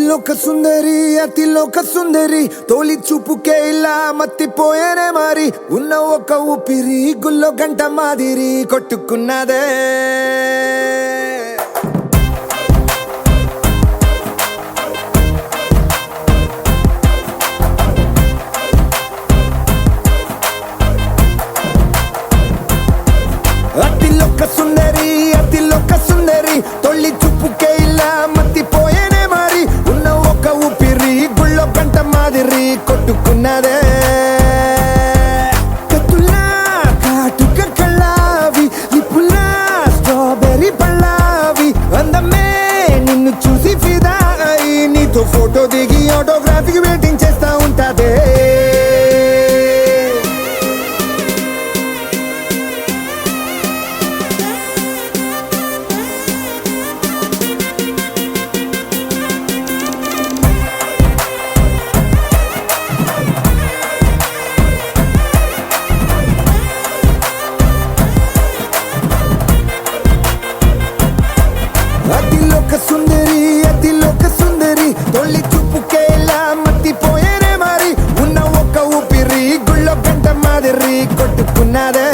అతిలోక సుందరి తోలి చూపుకే ఇలా మత్తిపోయేనే మరి ఉన్న ఒక ఊపిరి గుల్లో గంట మాదిరి కొట్టుకున్నదే అతిలోక సుందరి తొలి చూపుకే ఇలా మత్తిపోయేనే మరి ఉన్న ఒక ఊపిరి గుళ్ళో గంట మాదిరి కొట్టుకున్నదే కత్తులా కాటుక కళ్ళావి లిప్పులా స్ట్రాబెర్రీ పళ్ళావి అందమే నిన్ను చూసి ఫిదా అయి నీతో ఫోటో దిగి ఆటోగ్రాఫీకి వెయిటింగ్ చేస్తా ఉంటాదే అతిలోక సుందరి తొలి చూపుకే ఇలా మత్తిపోయేనే మరి ఉన్న ఒక ఊపిరి గుళ్ళో గంట మాదిరి కొట్టుకున్నదే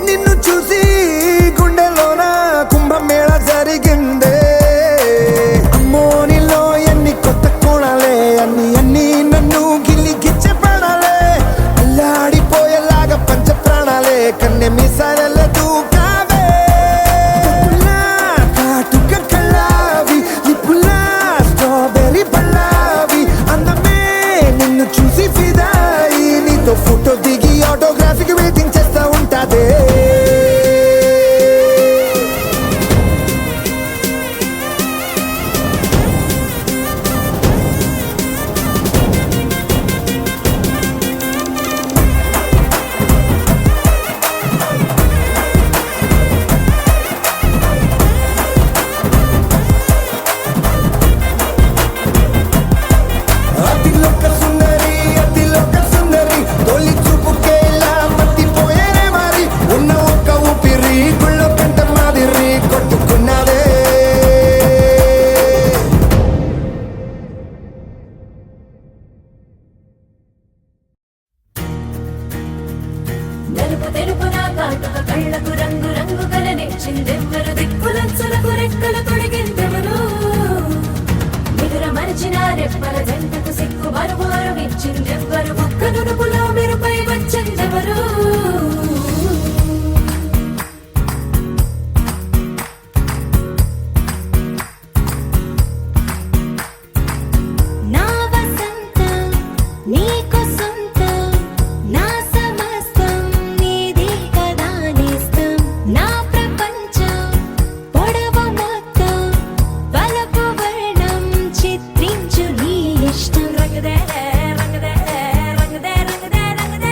నిన్ను చూసి గుండెలోన కుంభమేళ జరిగిందే అమ్మో నీలో ఎన్ని కొత్త కోణాలే అన్ని నన్ను గిల్లిగిచ్చే ప్రాణాలే అల్లాడిపోయేలాగా పంచ ప్రాణాలే కన్నె మీసాల దూకావే కాటుక కళ్ళావి లిప్పులా స్ట్రాబెర్రీ పళ్ళావి అందమే నిన్ను చూసి ఫిదాయి నీతో ఫోటో దిగి ఆటోగ్రాఫీకి వెయిటింగ్ చేస్తా ఉంటాదే అతిలోక సుందరి తొలి చూపుకే ఇలా మత్తిపోయేనే మరి ఉన్న ఒక ఊపిరి గుళ్ళో గంట మాదిరి కొట్టుకున్నదే నలుపు తెలుపు నా కాటుక కళ్ళకు రంగు రంగు కలనిచ్చిందెవ్వరు దిక్కులంచులకు రెక్కలు తొడిగిందెవరు నిదుర మరిచిన రెప్పల జంటకు సిక్కు మరుమారు ఇచ్చిందెవ్వరు ఒక్క నునుపులో మెరుపై వచ్చిందెవరు నా వసంతం నీకు సొంతం నా సమస్తం నీది కదా నేస్తం నా ప్రపంచం పొడవు మొత్తం వలపు వర్ణం చిత్రించు నీ ఇష్టం రంగదే రంగదే రంగదే రంగదే రంగదే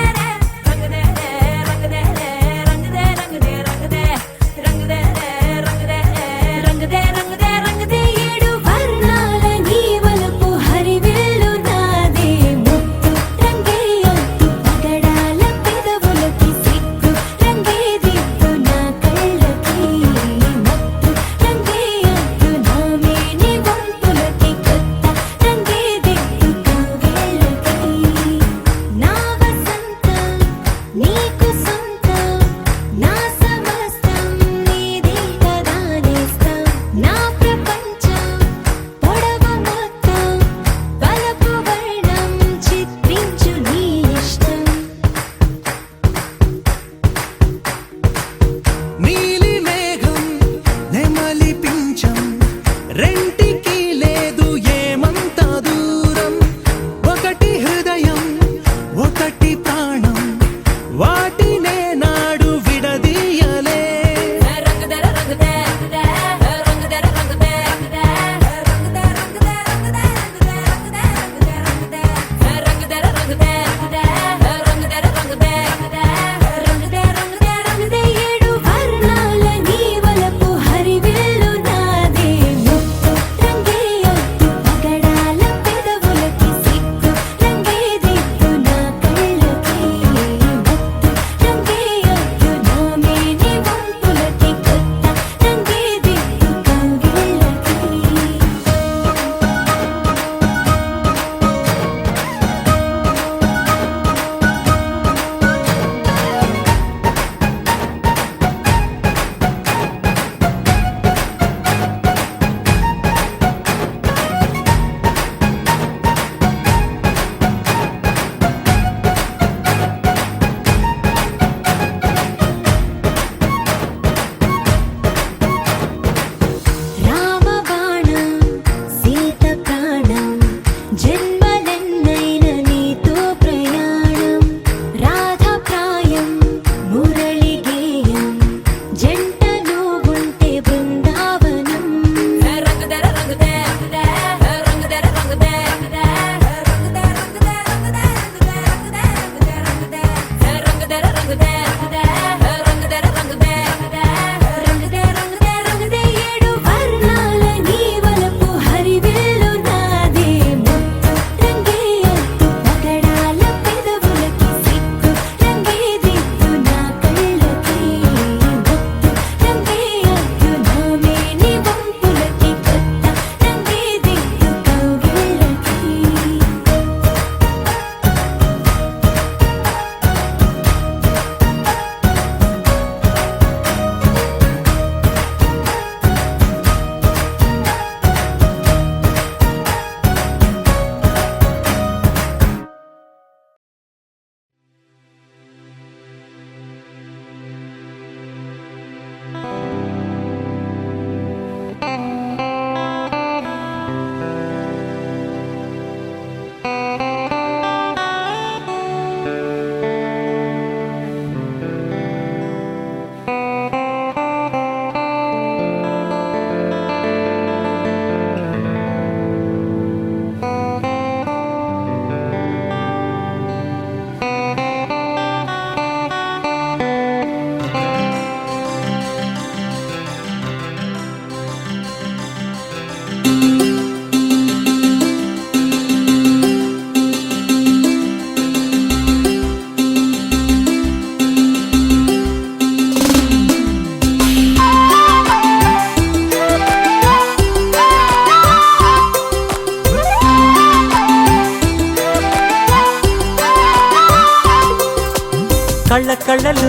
కళ్ళ కళ్ళలు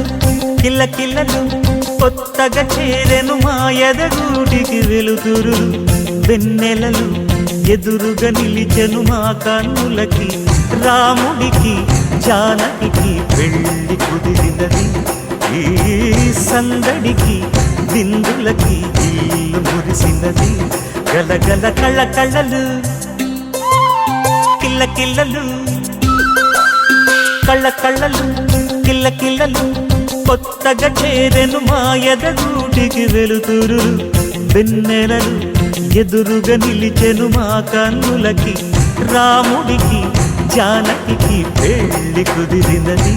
కిల్ల కిల్లలు కొత్తగా చేరెను మా ఎదగూటికి వెలుతురు వెన్నెలలు ఎదురుగా నిలిచెను మా కన్నులకి రాముడికి జానకి పెళ్ళి కుదిరినది ఈ సందడికి బిందులకి ఇల్లు మురిసినది గలగల కళ్ళ కళ్ళలు కిల్ల కిల్లలు కళ్ళ కళ్ళలు కిల్ల కిల్లలు కొత్తగా చేరెను మా ఎదగూటికి వెలుతురు వెన్నెలలు ఎదురుగా నిలిచెను మా కన్నులకి రాముడికి జానకి పెళ్ళి కుదిరినది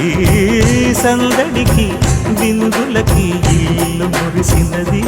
ఈ సందడికి బిందులకి ఇల్లు మురిసినది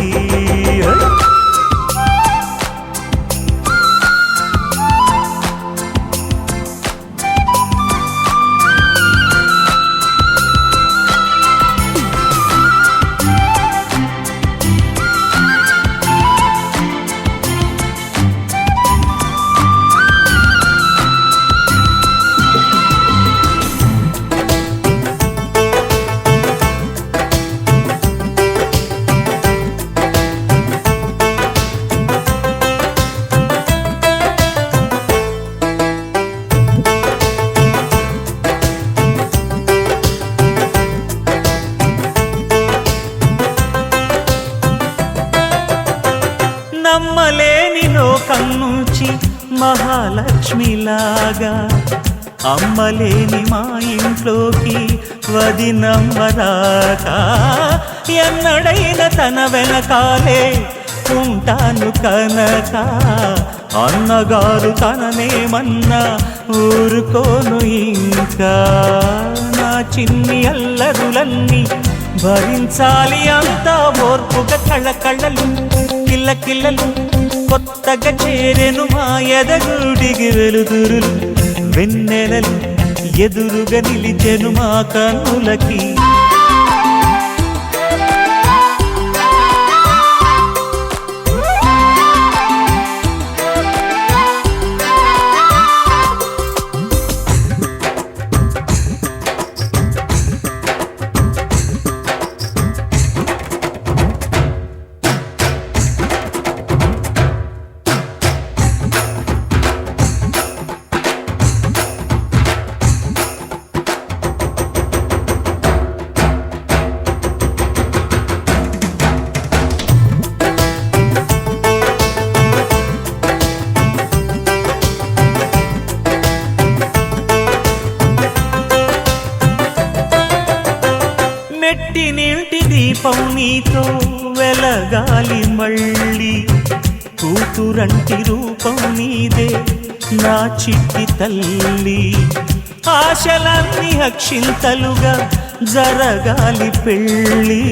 నమ్మలేని లోకం నుంచి మహాలక్ష్మిలాగా అమ్మలేని మా ఇంట్లోకి వదినమ్మరాగా ఎన్నడైన తన వెనకాలే ఉంటాను కనక అన్నగారు తననేమన్నా ఊరుకోను ఇంకా నా చిన్ని అల్లరులన్నీ భరించాలి అంతా ఓర్పుగా కళ్ళ కళ్ళలు కిల్ల కిల్లలు కొత్తగా చేరెను మా ఎదగూడికి వెలుతురులు వెన్నెలలు ఎదురుగా నిలిచెను మా కన్నులకి మెట్టి నీటి దీపం నీతో వెలగాలి మళ్ళీ కూతురంటి రూపం నీదే నా చిట్టి తల్లి ఆశలన్నీ అక్షింతలుగా జరగాలి పెళ్ళి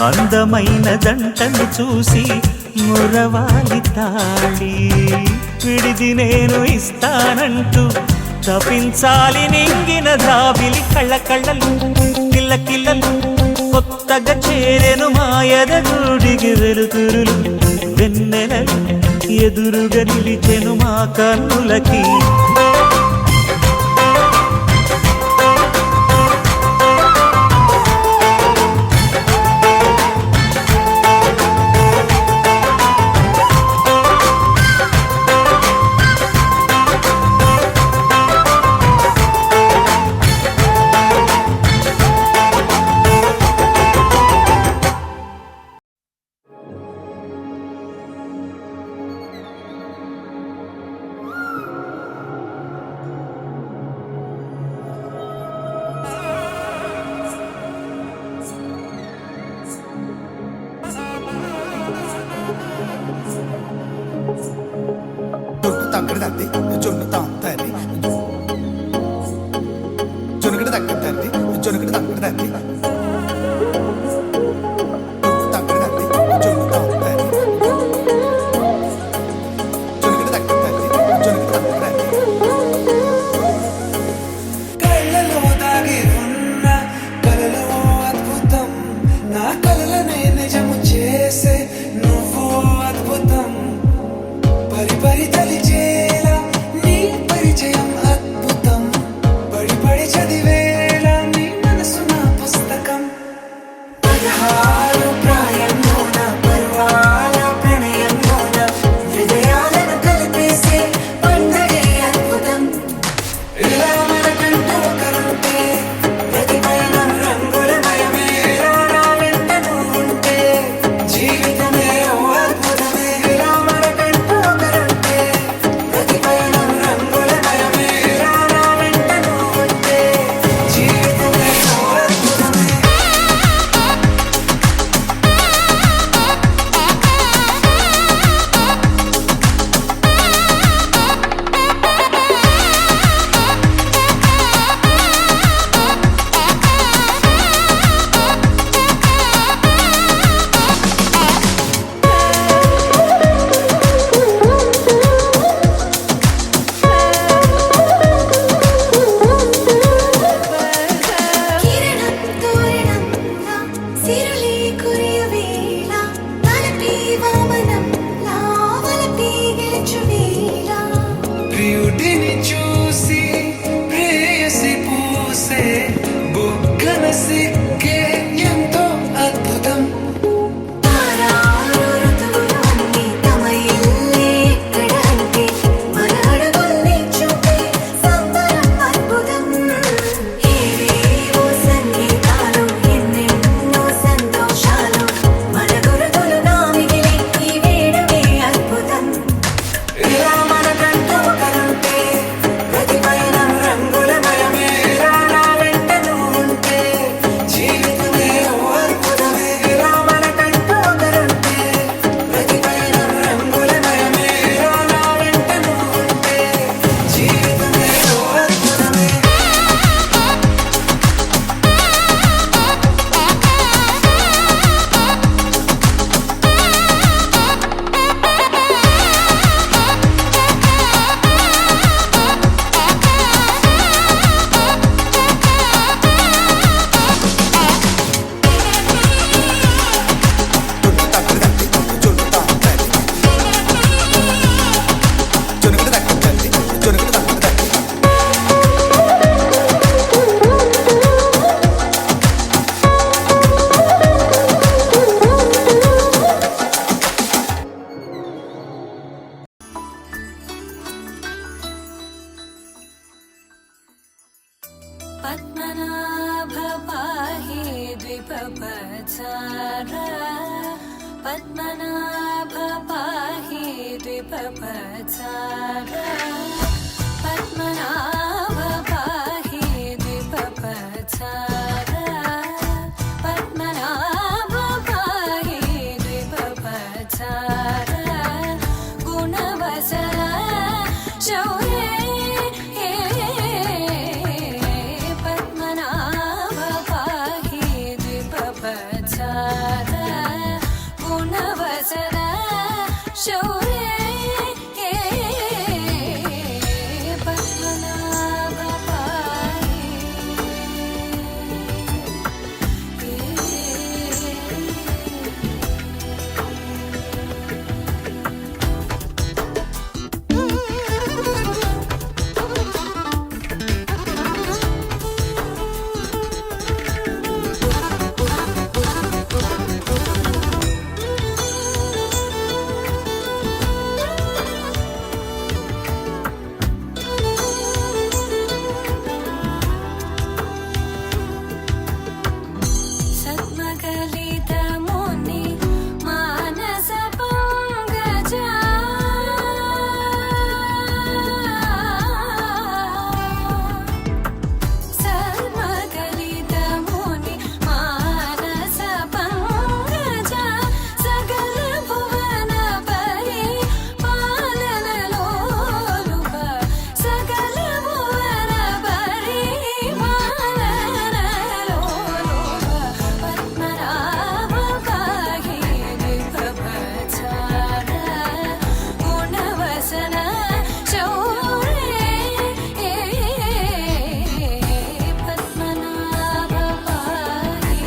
అందమైన దంటను చూసి మురవాలి తాళి విడిది నేను ఇస్తానంటూ తపించాలి నింగిన దాబిలి కళ్ళ కళ్ళలు కిల్ల కిల్లలు కొత్తగా చేరెను మా ఎదగూడికి వెలుతురులు వెన్నెలలు ఎదురుగా నిలిచెను మా కన్నులకి పరిచయం అద్భుతం పడి పడి చదివేలా నీ పద్మనాభ పాహి ద్విపపచార పద్మనాభ పాహి ద్విపపచార పద్మనాభ పాహి ద్విపపచార పద్మనాభ పాహి ద్విపపచార గుణవసర శౌర్య పద్మనాభ పాహి ద్విపపచార గుణవసర శౌర్య పద్మనాభ పాహి సద్మగలితముని మానస పంగజ సద్మగలితముని మానస పంగజ సకల భువన పరి పాలనలోలుప సకల భువన పరి పాలనలోలుప పద్మనాభ పాహి ద్విపపచార గుణవసన శౌర్య పద్మనాభ పాహి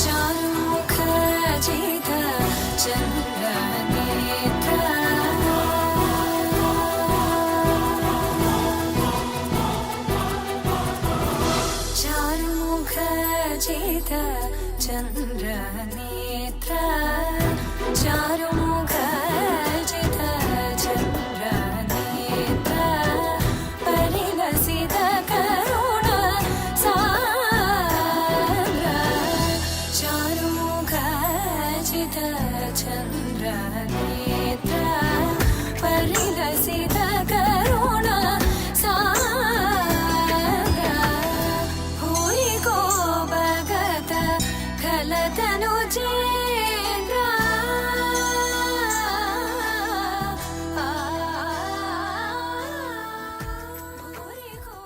చారుముఖ జిత చంద్రనేత్ర చారుముఖ జిత చంద్రనేత్ర చారుముఖ జిత చంద్రనేత్ర పరిలసిత కరుణ సాగర చారుముఖ జిత చంద్రనేత్ర పరిలసిత కరుణ సాగర భూరికో భగత కలతను చేంద్ర భూరికో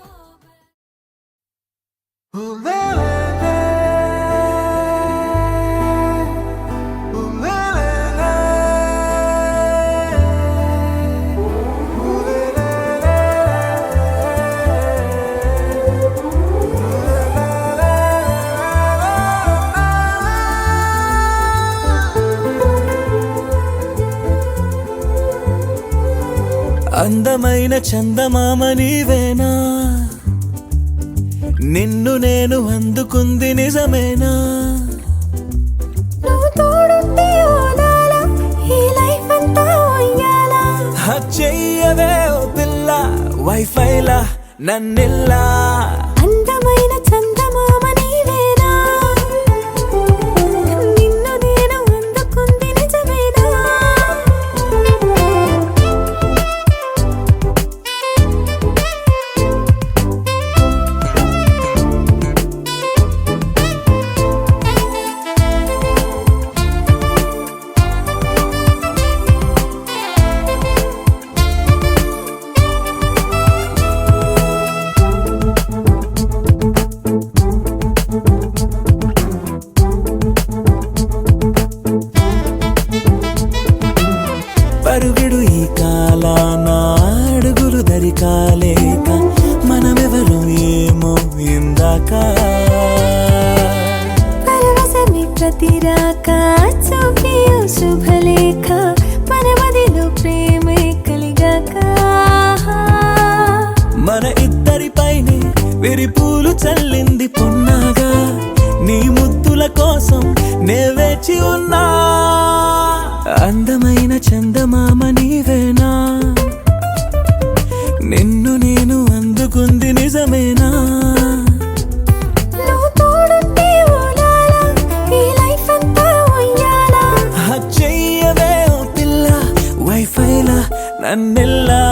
అందమైన చందమామ నీవేనా నిన్ను నేను అందుకుంది నిజమేనా నువ్వు తోడుంటే ఓదాల ఈ లైఫ్ అంతా ఉయ్యాలా చెయ్యవే ఓ పిల్ల వైఫైలా నన్నిల్లా అందమైన చందమామ నీవేనా నిన్ను నేను అందుకుంది నిజమేనా అద్దరిపైనే విరిపూలు చల్లింది పొన్నాగా నీ ముద్దుల కోసం నే వేచి ఉన్నా అందమైన చందమామ నీవేనా నిన్ను నేను అందుకుంది నిజమేనా నువ్వు తోడుంటే ఓడాలా ఈ లైఫ్ అంతా ఉయ్యాలా చెయ్యవే ఓ పిల్ల వైఫైలా నన్నెల్లా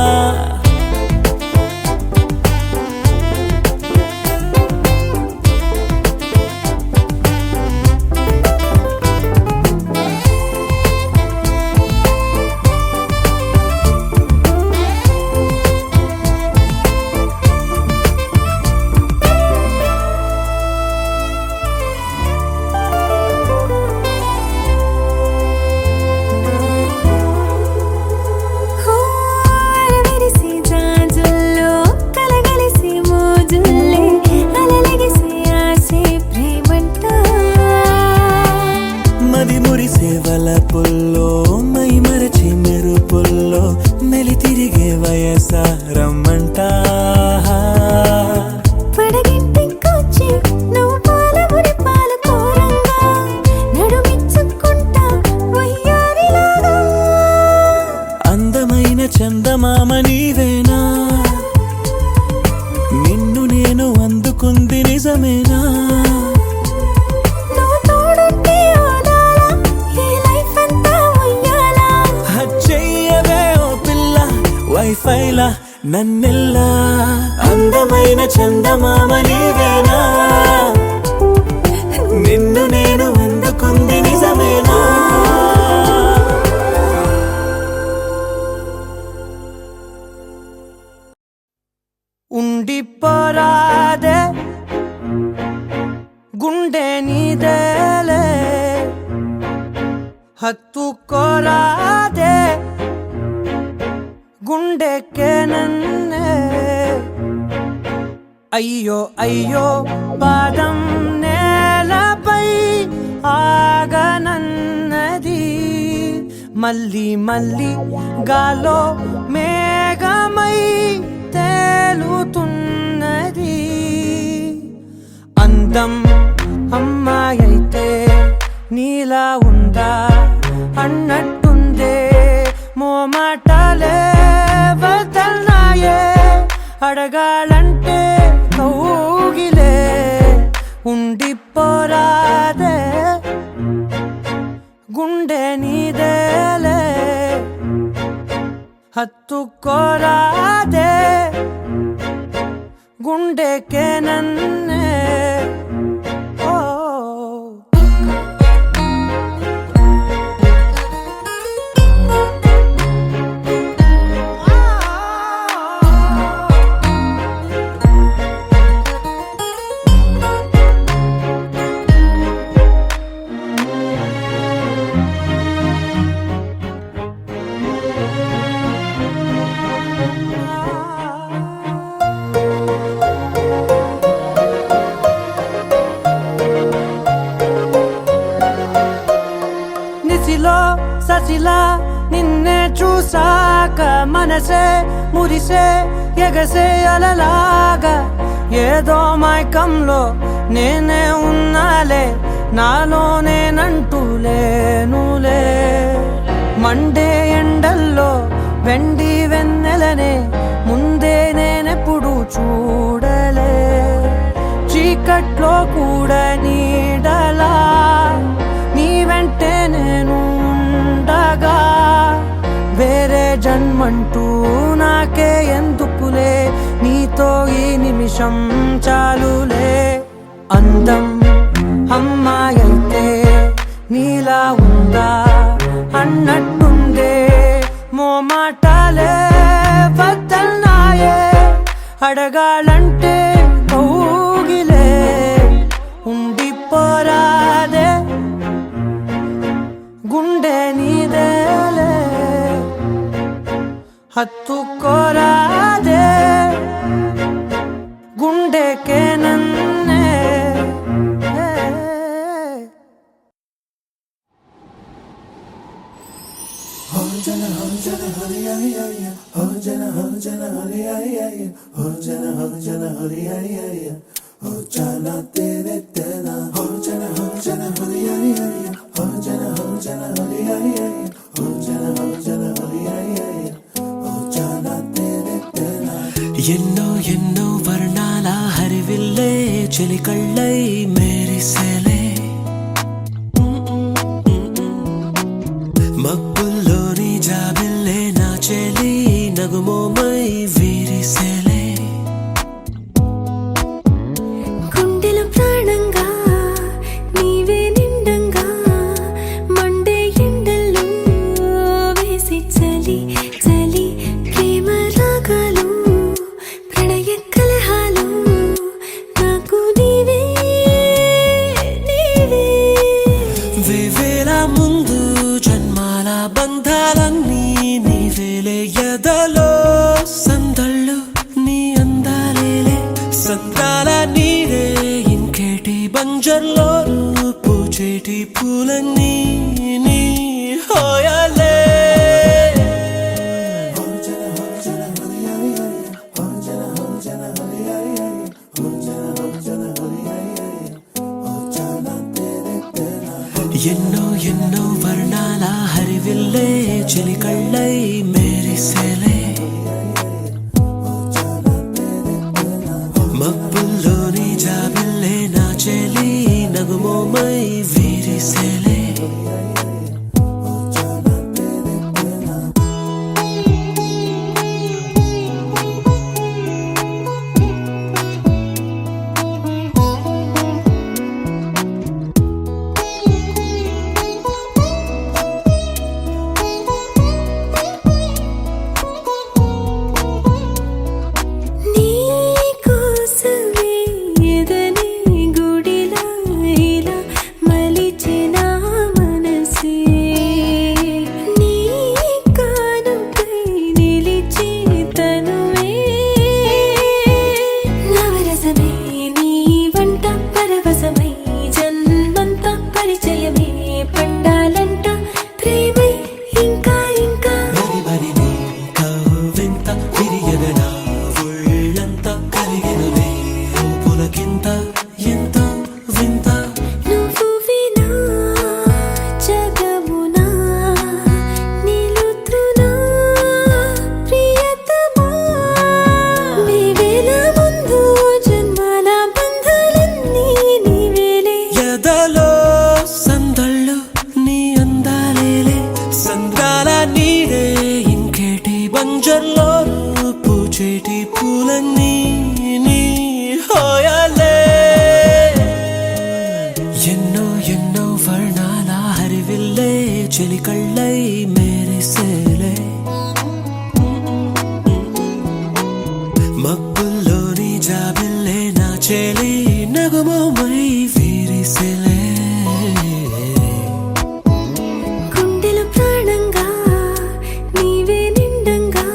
అరవిరిసి జాజుల్లో కలగలిసి మోజుల్లే అలలగిసి ఆసే ప్రేమంట మది మురిసే వలపుల్లో మై మరచి మెరుపుల్లో మెలి తిరిగే వయసారమ్మంట పడగింటికొచ్చి నువ్వు పాలబురి పాలు కోరంగా నడుమిచ్చుకుంటా వయ్యారిలాగా అందమైన చందమామ నీవేనా నిన్ను నేను అందుకుంది నిజమేనా నువ్వు తోడుంటే ఓడాలా ఈ లైఫ్ అంతా ఉయ్యాలా చెయ్యవే ఓ పిల్ల వైఫైలా నన్నెల్లా అందమైన చందమామ నీవేనా నిన్ను నేను అందుకుంది నిజమేనా ఉండిపోరాదే గుండె నీదేలే హత్తుకోరాదే గుండెకే నన్నే అయ్యో అయ్యో పాదం నేలపై ఆగనన్నది మళ్ళీ మళ్ళీ గాలో మేఘమై తేలుతున్నది అందం అమ్మాయైతే నీలా ఉందా అన్నట్టుందే మోమాటలే వదల్నాయే అడగాలంటే కౌగిలే ఉండిపోరాదే గుండె నీదేలే హత్తుకోరాదే గుండెకే నన్నే ఓ ససిలా నిన్నే చూసాక మనసే మురిసే ఎగసే అలలాగా ఏదో మైకంలో నేనే ఉన్నాలే నాలో నేనంటూ లేనులే మండే ఎండల్లో వెండి వెన్నెలనే ముందే నేనెప్పుడు చూడలే చీకట్లో కూడా నీడలా నీ వెంటే నేను ఉండగా వేరే జన్మంటూ నాకే ఎందుకులే నీతో ఈ నిమిషం చాలులే అందం అమ్మాయైతే నీలా ఉందా అన్నట్టుందే మోమాటలే వదల్నాయే అడగాలంటే కౌగిలే ఉండిపోరాదే గుండె నీదేలే హత్తుకోరాదే గుండెకే నన్నే హో జన హో జన హో ఎన్నో ఎన్నో వర్ణాల హరివిల్లే చెలికళ్ళై మేరిసేలే మబ్బుల్లోని జాబిల్లే నా చెలి నగుమోమై వీరిసేలే గుండెలో ప్రాణంగా నీవే నిండంగా మండే ఎండల్లో వేసి చలి చలి ప్రేమ రాగాలు ప్రణయ కలహాలు నాకు నీవే నీవే వేవేల ముందు జన్మాల బంధాలన్నీ నీవేలే ఎదలో సందళ్ళు నీ అందాలేలే సంద్రాల నీరే ఇంకేటి బంజర్లో పూచేటి పూలన్నీ నీ హోయాలే ఎన్నో ఎన్నో వర్ణాల హరివిల్లే చెలికళ్ళై మేరిసేలే మబ్బుల్లోని జాబిల్లే నా చెలి నగుమోమై వీరిసేలే నీ కోసమే ఎదనే గుడిలా ఇలా మలిచిన మనసే నీ కానుకై నిలిచి తనువే నవరసమే నీ వంట పరవశమై జన్మంతా పరిచయమే పండాలంట ప్రేమై ఇంకా ఇంకా బరి బరి నీ కవ్వింత విరియగనా ఒళ్ళంతా కలిగినవే పులకింత ఎంత వింత నువ్వు వినా జగమునా నిలుతునా ప్రియతమా నీవేల ముందు జన్మాల బంధాలన్నీ నీవేలే ఎదలో సందళ్ళు నీ అందాలేలే సంద్రాల నీరే ఇంకేటి బంజర్లో పూచేటి పూలన్నీ నీ హోయాలే ఎన్నో ఎన్నో వర్ణాల హరివిల్లే చెలికళ్ళై మేరిసేలే మబ్బుల్లోని జాబిల్లే నా చెలి నగుమోమై వీరిసేలే గుండెలో ప్రాణంగా నీవే నిండంగా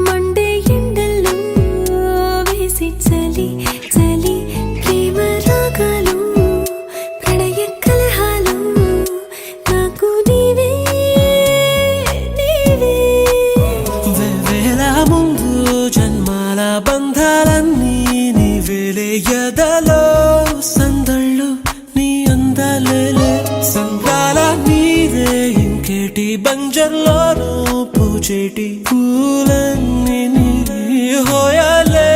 మండే ఎండల్లో వేసి చలి చలి ప్రేమ రాగాలు ప్రణయ కలహాలు నాకు నీవే నీవే వేవేల ముందు జన్మాల బంధాలన్నీ నీవేలే ఎదలో సందళ్ళు నీ అందాలేలే సంద్రాల నీరే ఇంకేటి బంజర్లోనూ పూచేటి పూలన్నీ నీ హోయాలే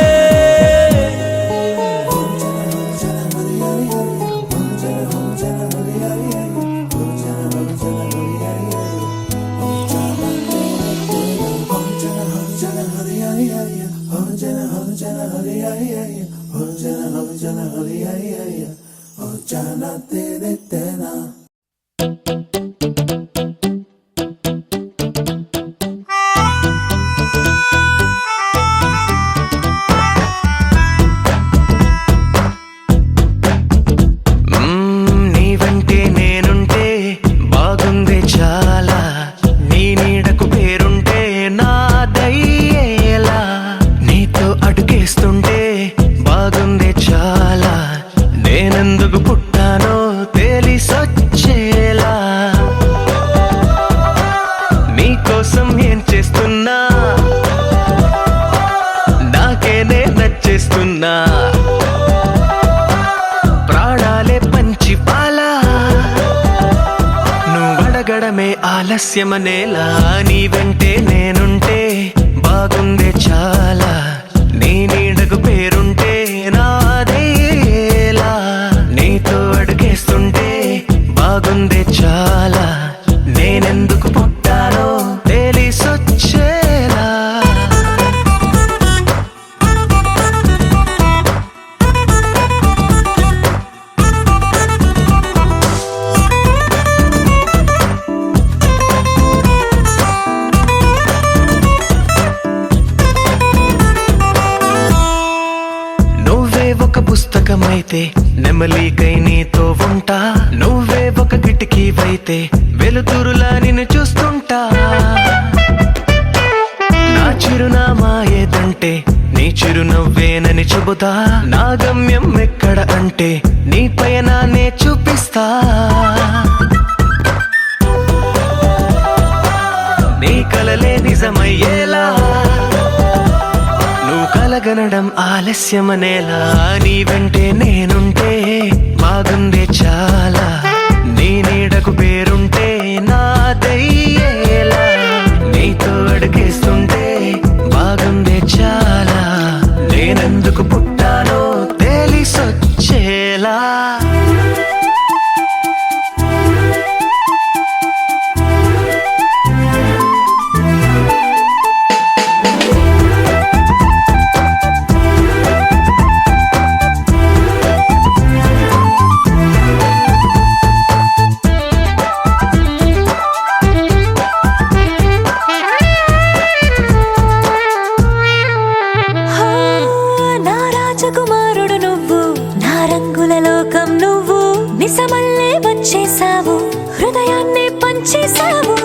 నీవంటే నేనుంటే బాగుంది చాలా నీ నీడకు పేరుంటే నాదయ్యేలా నీతో అడుగేస్తుంటే బాగుంది చాలా నేనెందుకు పుట్టానో తెలిసొచ్చ నా ప్రాణాలే పంచి పాలా నువ్వడగడమే ఆలస్యమనేలా నీ వెంటే నేనుంటే బాగుందే చాలా నీ నీడకు పేరుంటే నాదేలా నీతో అడుగేస్తుంటే బాగుందే చాలా నేనెందుకు పుట్టానో తెలిసొచ్చేలా ఒక పుస్తకమైతే నెమలికై నీతో ఉంటా నువ్వే ఒక కిటికీవైతే వెలుతురులా నిన్ను చూస్తుంటా నా చిరునామా ఏదంటే నీ చిరునవ్వేనని చెబుతా నా గమ్యం ఎక్కడ అంటే నీ పయనాన్నే చూపిస్తా నీ కలలే నిజమయ్యేలా కలగనడం ఆలస్యమనేలా నీ వెంటే నేనుంటే బాగుందే చాలా నీ నీడకు పేరుంటే నాదయ్యేలా నీతో అడుగేస్తుంటే బాగుందే చాలా నేనెందుకు పుట్టానో తెలిసొచ్చేలా రాజకుమారుడు నువ్వు నా రంగుల లోకం నువ్వు నిసమల్లే వచ్చేసావు హృదయాన్ని పంచేసావు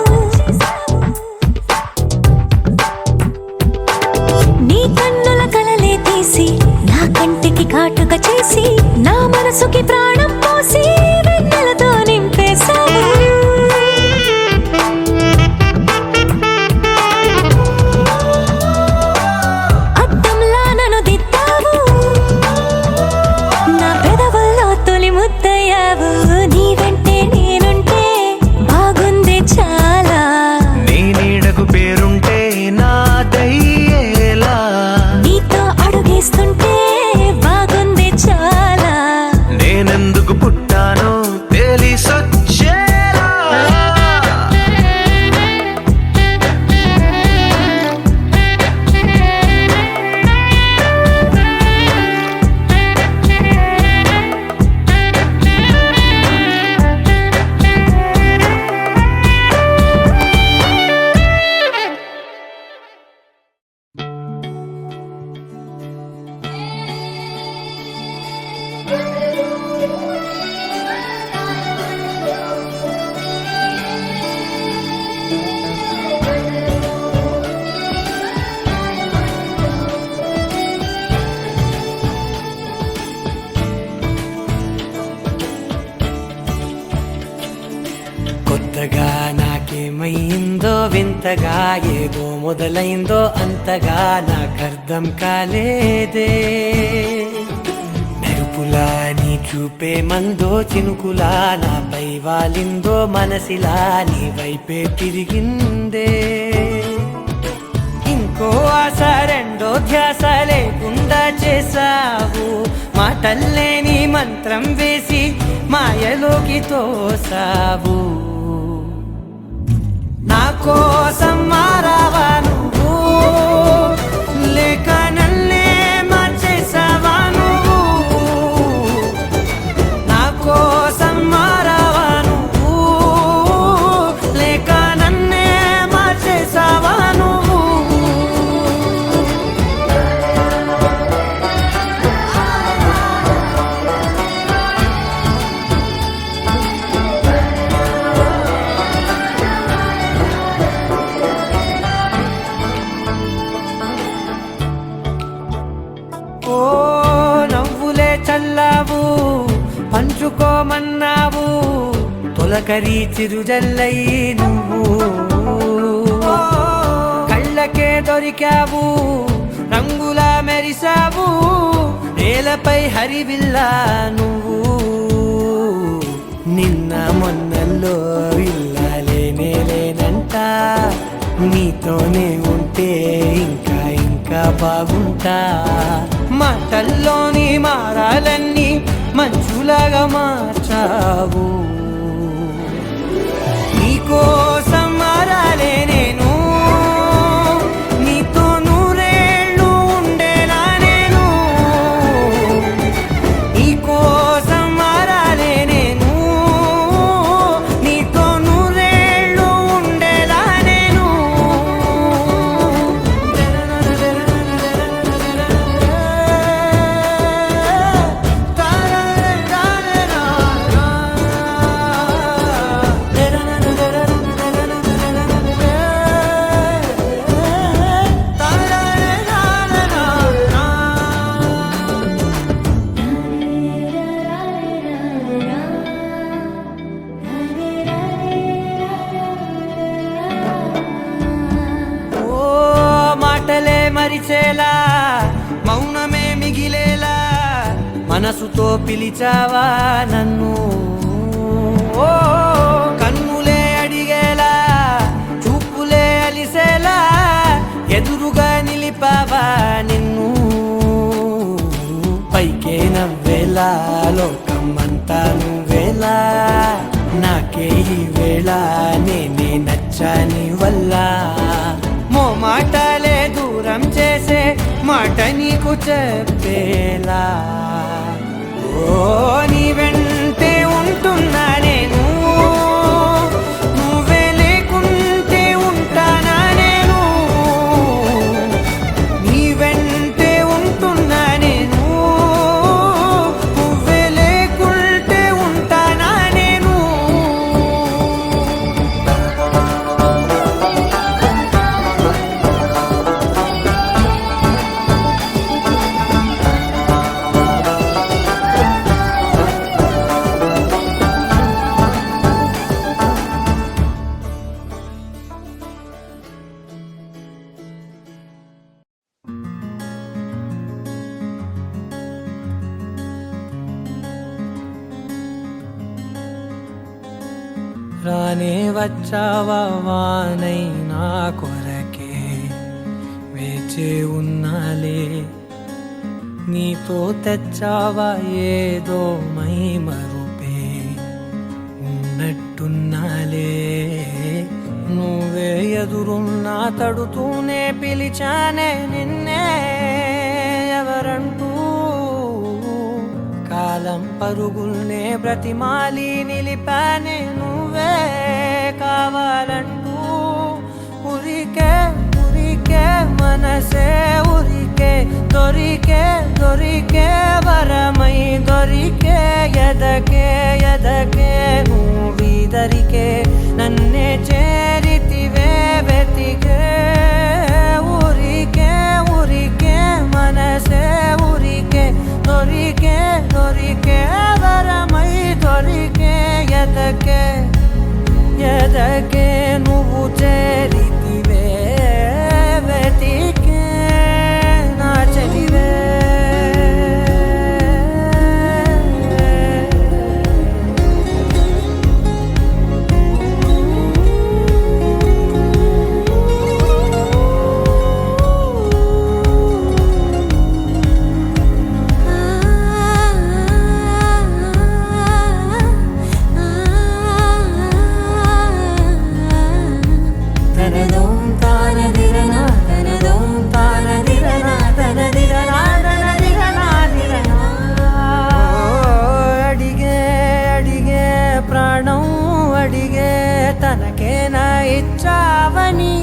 నీ కన్నుల కలలే తీసి నా కంటికి కాటుక చేసి నా మనసుకి ప్రాణం పోసి వెన్నెలతో నింపేశావు నీ వెంటే నేనుంటే బాగుంది చాలా నీ నీడకు పేరుంటే నాదయ్యేలా నీతో అడుగేస్తుంటే బాగుంది చాలా నేనెందుకు పుట్టానో తెలిసొచ్చేలా కొత్తగా నాకేమైందో వింతగా ఏదో మొదలైందో అంతగా నాకర్థం కాలేదే మెరుపులా నీ చూపే మందో చినుకులా నాపై వాలిందో మనసిలా నీ వైపే తిరిగిందే ఇంకో ఆశ రెండో ధ్యాస లేకుండా చేసావు మాటల్లే నీ మంత్రం వేసి మాయలోకి తోసావు నా కోసం మారావా నువ్వు లేక నన్నే మార్చేసావా నువ్వు నా కోసం మారావా నువ్వు లేక నన్నే మార్చేసావా నువ్వు చల్లావు పంచుకోమన్నావు తొలకరి చిరుజల్లై నువ్వు కళ్ళకే దొరికావు రంగులా మెరిసావు నేలపై హరివిల్లా నువ్వు నిన్న మొన్నల్లో ఇల్లాలేనే లేనంట నీతోనే ఉంటే ఇంకా ఇంకా బాగుంటా మాటల్లోని మారాలన్నీ మంచులాగా మార్చావు నీకోసం మారాలే నేను నీతో నూరేళ్ళు ఉండేలా నేను నీకోసం మారాలే నేను నీతో నూరేళ్ళు ఉండేలా నేను మాటలే మరిచేలా మౌనమే మిగిలేలా మనసుతో పిలిచావా నన్ను ఓ కన్నులే అడిగేలా చూపులే అలిసేలా ఎదురుగా నిలిపావా నిన్ను పైకే నవ్వేలా లోకమంతా నువ్వేలా నాకే ఈ వేళ నేనే నచ్చాని వల్ల మాటలే దూరం చేసే మాట నీకు చెప్పేలా ఓ నీ వెంటే ఉంటున్నా నేను నువ్వే లేకుంటే ఉంటానా నేను నీ వెంటే ఉంటున్నా నేను నువ్వే లేకుంటే ఉంటానా నేను రానే వచ్చావా వానై నా కొరకే వేచే ఉన్నాలే నీతో తెచ్చావా ఏదో మై మరుపే ఉన్నట్టున్నాలే నువ్వే ఎదురున్నా తడుతూనే పిలిచానే నిన్నే ఎవరంటూ కాలం పరుగుల్నే బ్రతిమాలి నిలిపానే నువ్వే కావాలంటూ ఉరికే ఉరికే మనసే ఉరికే దొరికే దొరికే వరమై దొరికే ఎదకే ఎదకే నువ్విదరికే నన్నే చేరితివే వెతికే ఉరికే ఉరికే మనసే ఉరికే దొరికే దొరికే వరమై దొరికే ఎదకే ఎదకే నువ్వు చేరితివే వెతికే నా చెలివే తనకేనా ఇచ్చావని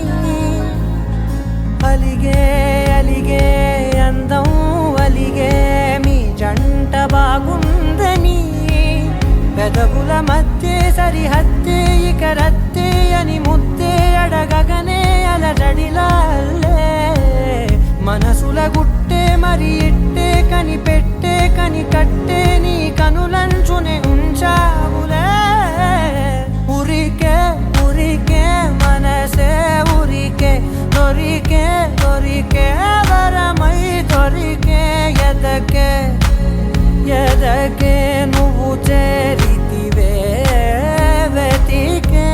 అలిగే అలిగే అందం అలిగే మీ జంట బాగుందని పెదవుల మధ్య సరిహద్దే ఇక రద్దే అని ముద్దే అడగగనే అలజడిలాల్లే మనసుల గుట్టే మరి ఇట్టే కనిపెట్టే కని కట్టే నీ కనులంచునే ఉంచావులే ఉరికే ఉరికే మనసే ఉరికే దొరికే దొరికే వరమై దొరికే ఎదకే ఎదకే నువ్వు చేరితివే వెతికే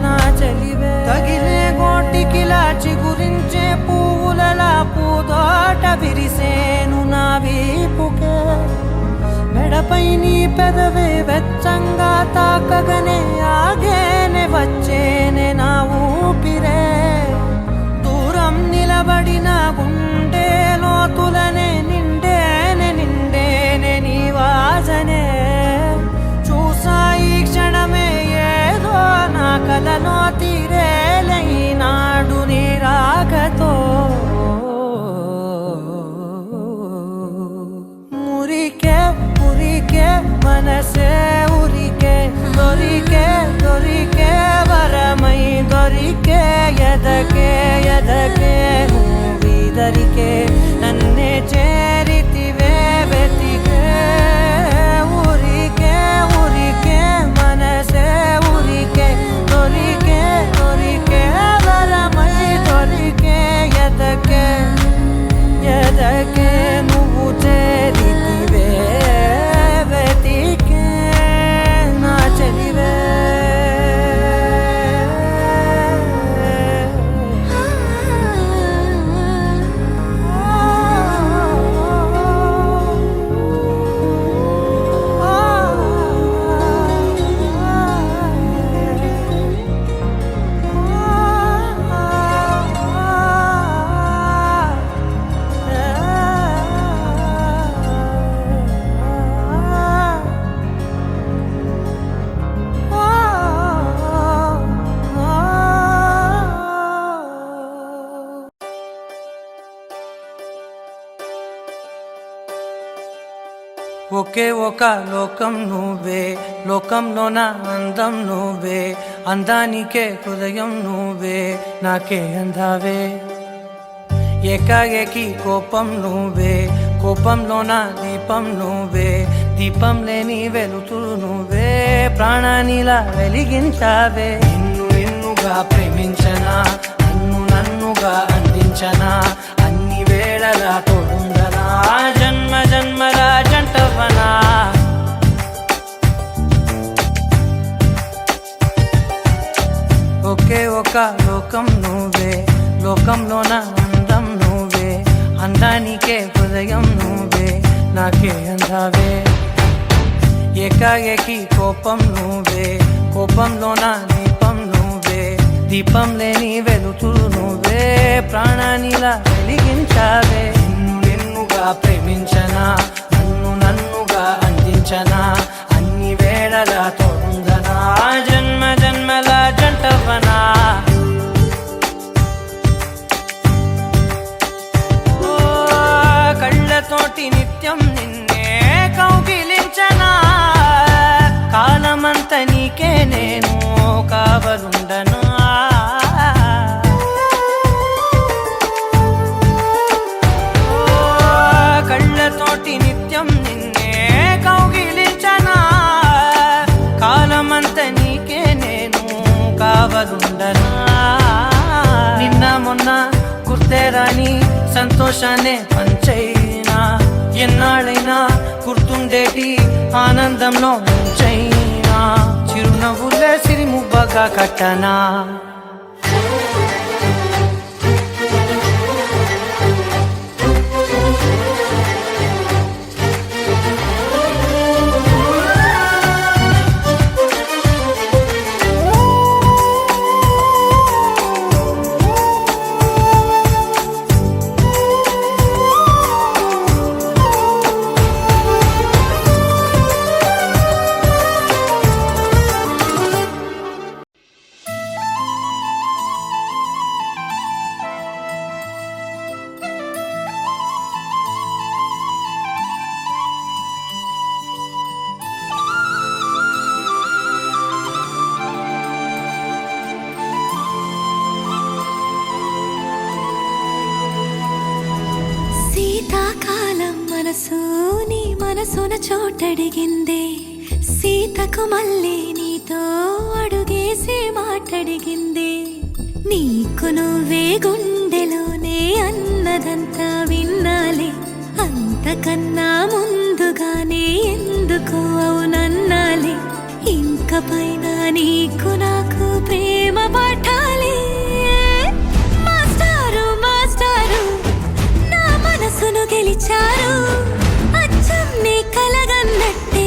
నా చెలివే తగిలే గోటికిలా చిగురించే పువ్వులలా పూదోట విరిసేను నా వీపుకే మెడపై నీ పెదవే వెచ్చంగా తాకగనే ఆగేనే వచ్చేనే నా ఊపిరే దూరం నిలబడిన గుండె లోతులనే నిండేనే నీ వాసనే చూసా ఈ క్షణమే ఏదో నా కలలో తీరేలై నాడు నీ రాకతో మురికే మురికే మనసే ఉరికే దొరికే దొరికే వరమై దొరికే ఎదకే ఎదకే నువ్విదరికే నన్నే చేరితివే వెతికే ఉరికే ఉరికే మనసే ఉరికే దొరికే దొరికే వరమై దొరికే ఎదకే ఎదకే నువ్వు చేరితివే వెతికే నా చెలివే ఒకే ఒక లోకం నువ్వే లోకంలో నా అందం నువ్వే అందానికే హృదయం నువ్వే నాకే అందావే ఏకాఏకి కోపం నువ్వే కోపంలో నా దీపం నువ్వే దీపం లేని వెలుతురు నువ్వే ప్రాణానిలా వెలిగించావే నిన్ను నిన్నుగా ప్రేమించనా నన్నుగా అందించనా అన్ని వేళలా తోడుందనా జన్మ జన్మల జంటవనా ఒకే ఒక లోకం నువ్వే లోకంలో నా అందం నువ్వే అందానికే హృదయం నువ్వే నాకే అందావే ఏకాఏకి కోపం నువ్వే కోపంలో నా దీపం నువ్వే దీపం లేని వెలుతురు నువ్వే ప్రాణానిలా వెలిగించావే నిన్ను నిన్నుగా ప్రేమించనా నన్నుగా అందించనా అన్ని వేళలా తోడుందనా జన్మ జన్మల జంటవనా కళ్ళతోటి నిత్యం నిన్నే కౌగిలించనా కాలమంత నీకే నేను కావలుండను కళ్ళతోటి నిత్యం నిన్నే కౌగిలించనా కాలమంత నీకే నేను కావలుండనా నిన్న మొన్న గుర్తేరాని సంతోషాన్ని పంచైనా ఎన్నాళ్ళైనా గుర్తుండేటి ఆనందంలో ముంచైనా చిరునవ్వులే సిరిముబ్బగా కట్టనా మనసు నీ మనసున చోటడిగిందే సీతకు మళ్ళీ నీతో అడుగేసి మాటడిగిందే నీకు నువ్వే గుండెలోనే అన్నదంతా విన్నాలే అంతకన్నా ముందుగా ముందుగానే ఎందుకు అవునన్నాలే ఇంక పైన నీకు నాకు ప్రేమ పాఠాలే మాస్టారు మాస్టారు నా మనసును గెలిచారు అచ్చం నీ కలగన్నట్టే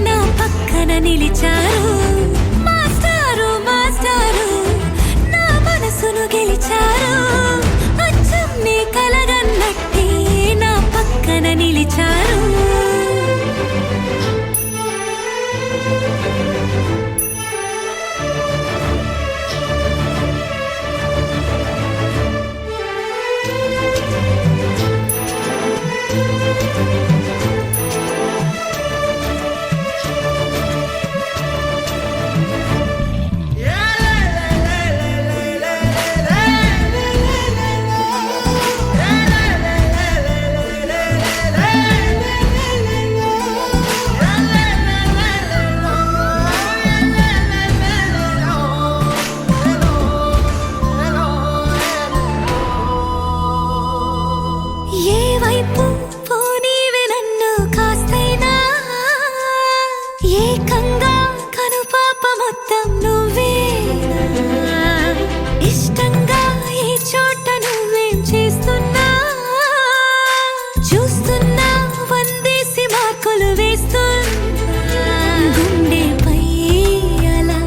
నా పక్కన నిలిచారు మాస్టారు మాస్టారు నా మనసును గెలిచారు అచ్చం నీ కలగన్నట్టే నా పక్కన నిలిచారు ఏ వైపు పోనీవి నన్ను కాస్తైనా ఏకంగా కనుపాప మొత్తం నువ్వేనా ఇష్టంగా ఏ చోట నువ్వేం చేస్తున్నా చూస్తున్నా వందేసి మార్కులు వేస్తున్నా గుండెపై అలా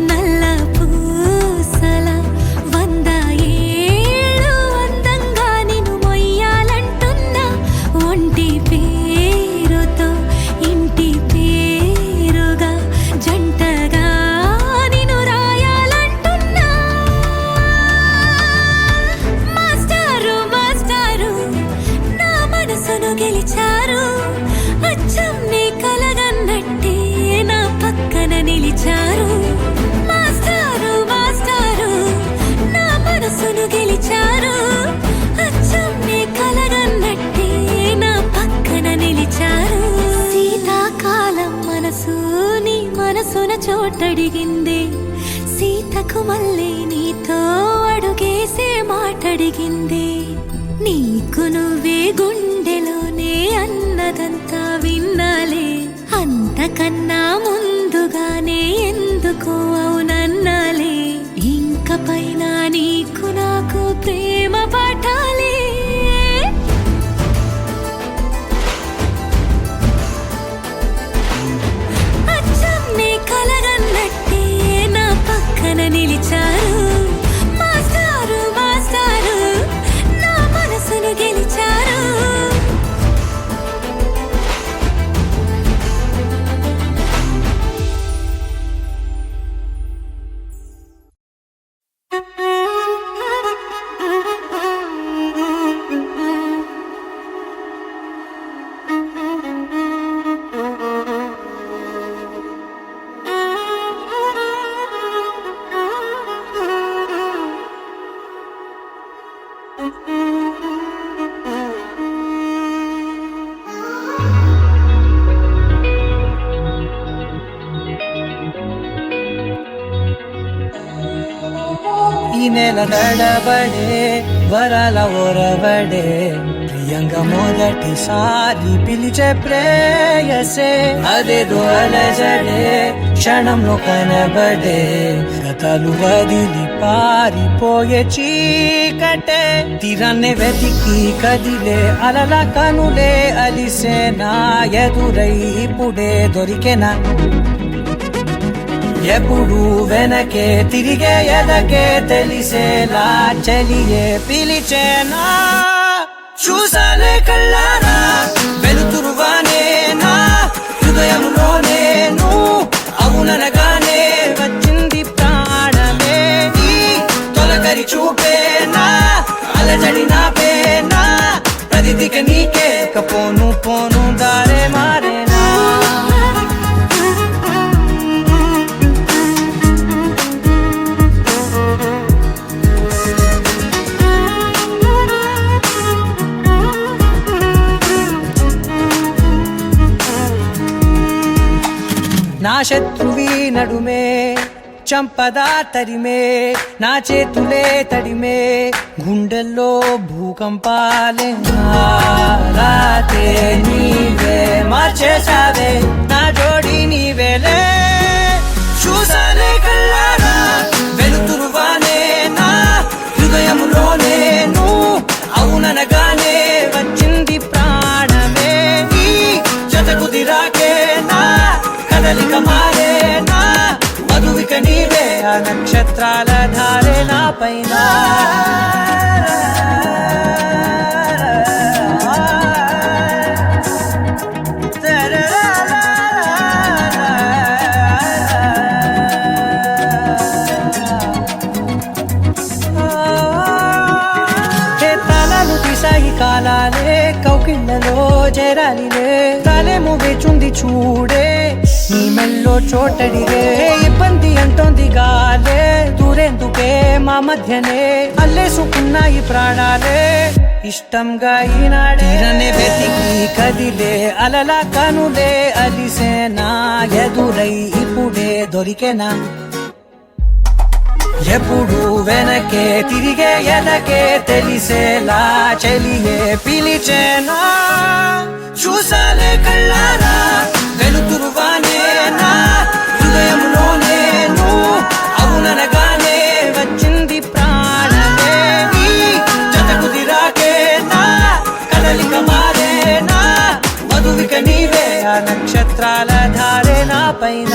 నల్ల పూసల 100 ఏళ్ళు అందంగా నిన్ను మొయ్యాలంటున్నా ఒంటి పేరుతో ఇంటి పేరుగా జంటగా నిన్ను రాయాలంటున్నా మాస్టారు మాస్టారు నా మనసును గెలిచారు అచ్చం నీ కలగన్నట్టే నా పక్కన నిలిచారు మాస్టారు మాస్టారు నా మనసును గెలిచారు అచ్చం నీ కలగన్నట్టే నా పక్కన నిలిచారు శీతాకాలం మనసు నీ మనసున చోటడిగింది సీతకు మళ్ళీ నీతో అడుగేసే మాటడిగింది నీకు నువ్వే గుండెలోనే అన్నదంతా విన్నాలే అంతకన్నా ముందుగానే ఎందుకు అవునన్నాలే ఇంక పైన నీకు నాకు ప్రేమ పాఠాలే అచ్చం నీ కలగన్నట్టే నా పక్కన నిలిచారు మాస్టారు మాస్టారు నా మనసును గెలిచారు ఈ నెల నడబడే వరాల ఓరబడే ప్రియంగా మొదటిసారి పిలిచే ప్రేయసే అదేదో అలజడే క్షణంలో కనబడే గతాలు వదిలి పారిపోయే చీకటే తీరాన్నే వెతికి కదిలే అలల కనులే అలిసే నా ఎదురై ఇప్పుడే దొరికెనా ఎప్పుడు వెనకే తిరిగే ఎదకే తెలిసేలా చెలియే పిలిచేనా చూసాలే కళ్ళారా వెలుతురువానే నా హృదయంలోనే అవుననగానే వచ్చింది ప్రాణమే నీ తొలకరి చూపేనా అలజడి నా పేనా ప్రతిదిక నీకే పోను పోను దారే మారేనా నా శత్రువి నడుమే చంపదా తరిమే నా చేతులే తడిమే గుండెల్లో భూకంపాలే రాతే నీవే మార్చే చేసావే నా జోడి నీవేలే చూసానే కళ్ళారా వెలుతురువానే నా హృదయములోనే నువ్వు అవుననగానే వచ్చింది ప్రాణమే నీ జత కుదిరాకే నా కదలిక మారే నా మధువిక నీవే ఆ నక్షత్రాల ధారే నా పైన కాలాలే కౌకిళ్ళలో చేరాలిలే తాలేమో వేచుంది చూడే నీ మెల్లో చోటడిగే ఇబ్బంది అంటోంది గాలే దూరేందుకే మా మధ్యనే అల్లేసుకున్నాయి ప్రాణాలే ఇష్టంగా ఈనాడే వెతికి కదిలే అలలా కనులే అలిసేనా ఎదురై ఇప్పుడే దొరికేనా ఎప్పుడు వెనకే తిరిగే ఎదకే తెలిసేలా చెలియే పిలిచేనా చూసాలే కళ్ళారా వెలుతురువానే నా హృదయంలోనే నువ్వు అవుననగానే వచ్చింది ప్రాణమే నీ జత కుదిరాకే నా కదలిక మారే నా మధువిక నీవే ఆ నక్షత్రాల ధారే నా పైన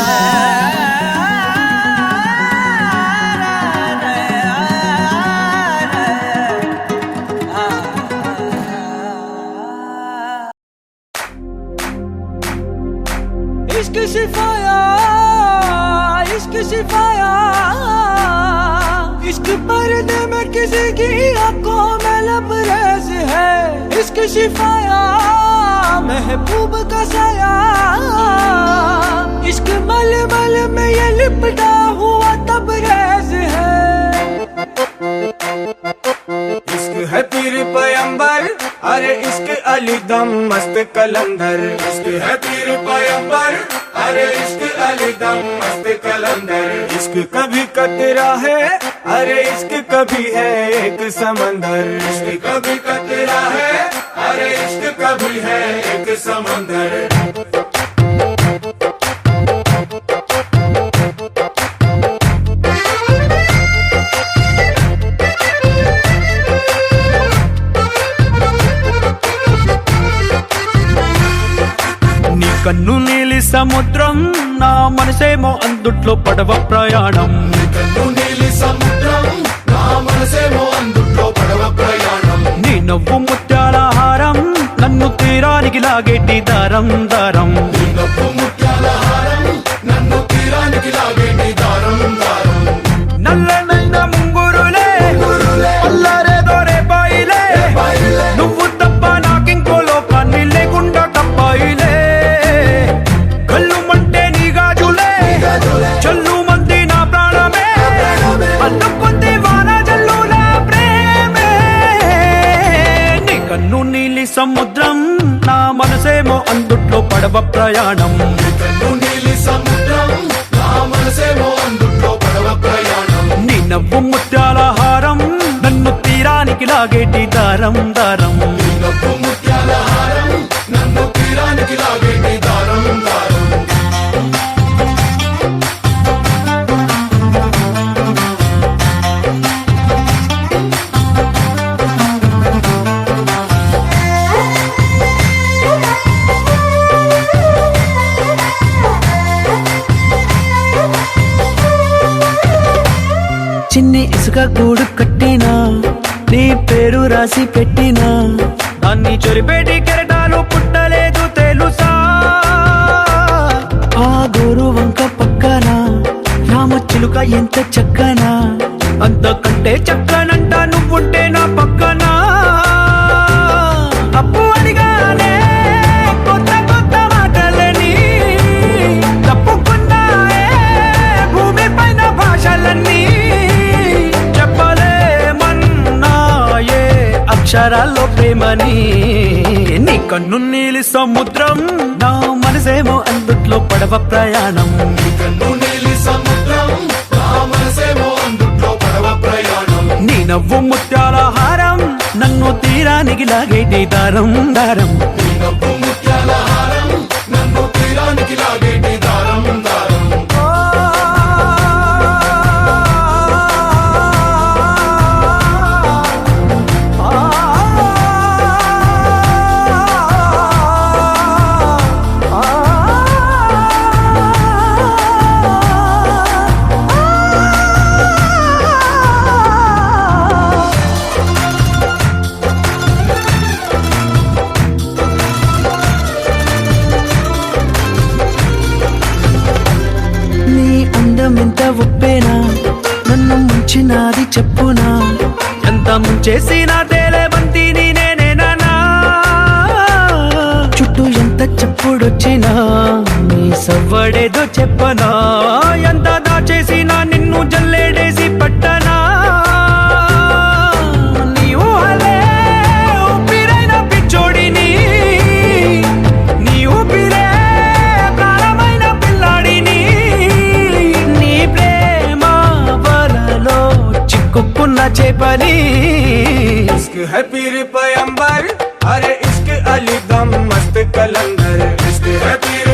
इश्क सिफाया इश्क पर्दे में किसी की आंखों में लबरेज है इश्क सिफाया महबूब का साया इश्क मल मल में ये लिपटा हुआ तबरेज है इश्क है पीर पैगंबर अरे इश्क अली दम मस्त कलंदर इश्क है पीर पैगंबर अरे इश्क अली दम मस्त कलंदर इश्क कभी कतरा है अरे इश्क कभी है एक समंदर इश्क कभी कतरा है अरे इश्क कभी है एक समंदर కన్ను నీలి సముద్రం నా మనసేమో అందుట్లో పడవ ప్రయాణం కన్ను నీలి సముద్రం నా మనసేమో అందుట్లో పడవ ప్రయాణం నీ నవ్వు ముత్యాల హారం నన్ను తీరానికి లాగేటి దారం దారం నీ నవ్వు ముత్యాల హారం నన్ను తీరానికి లాగేటి దారం దారం నల్లనైన ముంగురులే అల్లారేదో రేపాయిలే నువ్వు తప్ప నాకింకో లోకాన్ని లేకుండా తప్పాయిలే చల్లు మంది నా ప్రాణమే అల్లుకుంది వాన జల్లుల ప్రేమే నీ కన్ను నీలి సముద్రం నా మనసేమో అందుట్లో పడవ ప్రయాణం కన్ను నీలి సముద్రం నా మనసేమో అందుట్లో పడవ ప్రయాణం నీ నవ్వు ముత్యాల హారం నన్ను తీరానికి లాగేటి దారం దారం నీ నవ్వు ముత్యాల హారం నన్ను తీరానికి లాగేటి దారం దారం చిన్ని ఇసుక గూడు కట్టినా నీ పేరు రాసి పెట్టినా దాన్ని చొరిపేటి కెరటాలు పుట్టలేదు తెలుసా ఆ గోరు వంక పక్కన రామచిలుక ఎంత చక్కనా అంతకంటే చక్కనంట నువ్వుంటే నా పక్కన అప్పు అడిగానే కొత్త కొత్త మాటలని తప్పుకున్నాయే భూమి పైన భాషలన్నీ చెప్పలేమన్నాయే అక్షరాల్లో ప్రేమని నీ కన్ను నీలి సముద్రం నా మనసేమో అందుట్లో పడవ ప్రయాణం కన్ను నీలి సముద్రం నా మనసేమో అందుట్లో పడవ ప్రయాణం నీ నవ్వు ముత్యాల హారం నన్ను తీరానికి లాగేటి దారం దారం నీ నవ్వు ముత్యాల హారం నన్ను ఉప్పేనా నన్ను ముంచినాది చెప్పునా ఎంత ముంచేసినా తేలే బంతిని నేనేనా చుట్టూ ఎంత చెప్పుడొచ్చినా నీ సవ్వడేదో చెప్పనా ఎంత దాచేసినా నిన్ను జల్లేడేసి పట్టనా నీ ఊహలే ఊపిరైన పిచ్చోడిని నీ ఊపిరే ప్రాణమైన పిల్లాడిని నీ ప్రేమ వలలో చిక్కుకున్న చేపని इश्क है पीर पैगंबर अरे इश्क अली दम मस्त कलंदर इश्क है पीर